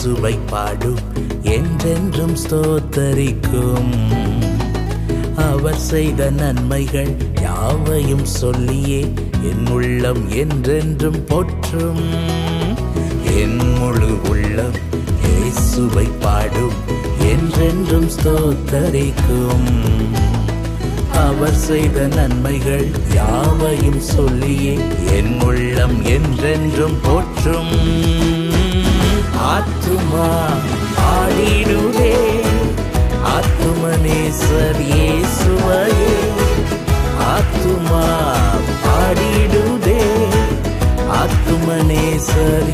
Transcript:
இயேசுவை பாடும் என்றென்றும் ஸ்தோத்தரிக்கும். அவர் செய்த நன்மைகள் யாவையும் சொல்லியே என் உள்ளம் என்றென்றும் போற்றும். என் முழு உள்ளம் இயேசுவை பாடும் என்றென்றும் ஸ்தோத்தரிக்கும். அவர் செய்த நன்மைகள் யாவையும் சொல்லியே என் உள்ளம் என்றென்றும் போற்றும். ஆத்துமா ஆடிடுதே ஆத்துமநேசர் இயேசுவையே. ஆத்துமா பாடிடுதே ஆத்துமநேசர்